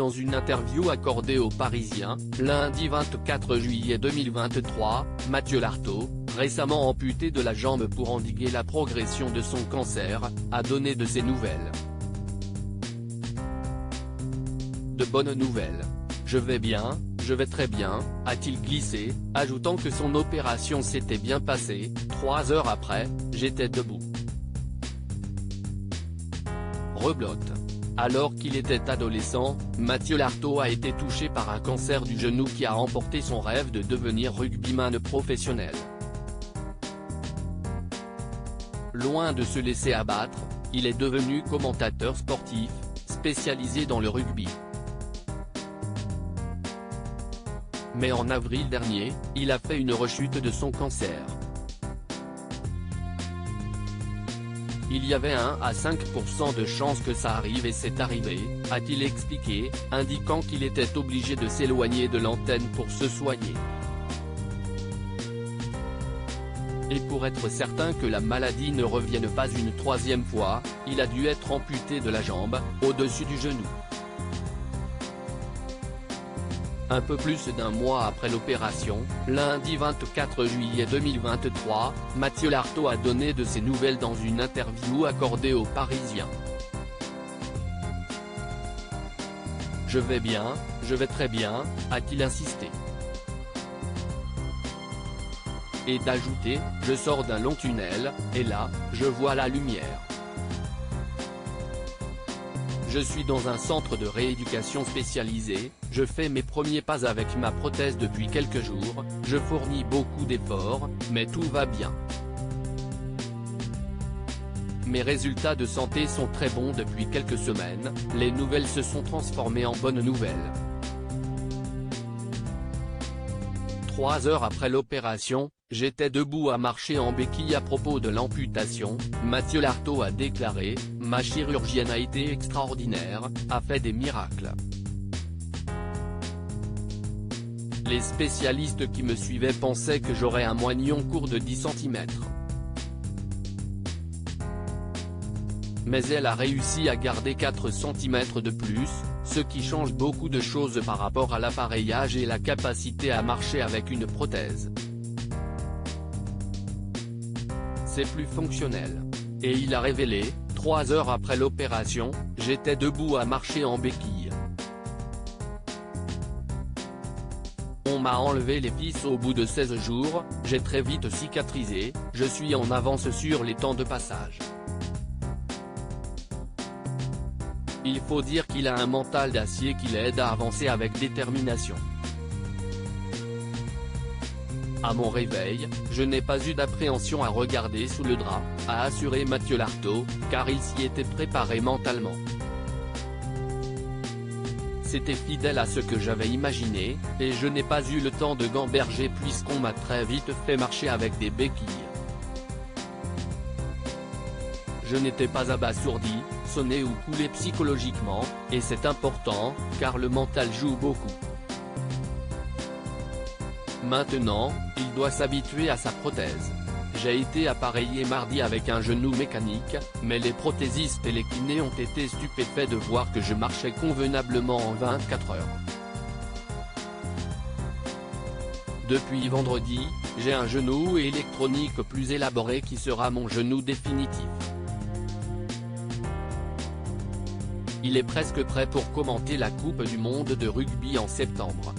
dans une interview accordée aux Parisiens, lundi 24 juillet 2023, Mathieu Lartaud, récemment amputé de la jambe pour endiguer la progression de son cancer, a donné de ses nouvelles. De bonnes nouvelles. Je vais bien, je vais très bien, a-t-il glissé, ajoutant que son opération s'était bien passée. 3 heures après, j'étais debout. Reblote. Alors qu'il était adolescent, Mathieu Lartaud a été touché par un cancer du genou qui a emporté son rêve de devenir rugbyman professionnel. Loin de se laisser abattre, il est devenu commentateur sportif, spécialisé dans le rugby. Mais en avril dernier, il a fait une rechute de son cancer. Il y avait 1 à 5% de chances que ça arrive et c'est arrivé, a-t-il expliqué, indiquant qu'il était obligé de s'éloigner de l'antenne pour se soigner. Et pour être certain que la maladie ne revienne pas une 3e fois, il a dû être amputé de la jambe, au-dessus du genou. Un peu plus d'1 mois après l'opération, lundi 24 juillet 2023, Mathieu Lartaud a donné de ses nouvelles dans une interview accordée aux Parisiens. Je vais bien, je vais très bien, a-t-il insisté. Et d'ajouter, je sors d'un long tunnel, et là, je vois la lumière. Je suis dans un centre de rééducation spécialisé, je fais mes premiers pas avec ma prothèse depuis quelques jours, je fournis beaucoup d'efforts, mais tout va bien. Mes résultats de santé sont très bons depuis quelques semaines, les nouvelles se sont transformées en bonnes nouvelles. 3 heures après l'opération, j'étais debout à marcher en béquille à propos de l'amputation, Mathieu Lartaud a déclaré, ma chirurgienne a été extraordinaire, a fait des miracles. Les spécialistes qui me suivaient pensaient que j'aurais un moignon court de 10 cm. Mais elle a réussi à garder 4 cm de plus, ce qui change beaucoup de choses par rapport à l'appareillage et la capacité à marcher avec une prothèse. C'est plus fonctionnel. Et il a révélé, 3 heures après l'opération, j'étais debout à marcher en béquille. On m'a enlevé les vis au bout de 16 jours, j'ai très vite cicatrisé, je suis en avance sur les temps de passage. Il faut dire qu'il a un mental d'acier qui l'aide à avancer avec détermination. À mon réveil, je n'ai pas eu d'appréhension à regarder sous le drap, a assuré Mathieu Lartaud, car il s'y était préparé mentalement. C'était fidèle à ce que j'avais imaginé, et je n'ai pas eu le temps de gamberger puisqu'on m'a très vite fait marcher avec des béquilles. Je n'étais pas abasourdi, sonné ou coulé psychologiquement, et c'est important, car le mental joue beaucoup. Maintenant, il doit s'habituer à sa prothèse. J'ai été appareillé mardi avec un genou mécanique, mais les prothésistes et les kinés ont été stupéfaits de voir que je marchais convenablement en 24 heures. Depuis vendredi, j'ai un genou électronique plus élaboré qui sera mon genou définitif. Il est presque prêt pour commenter la Coupe du monde de rugby en septembre.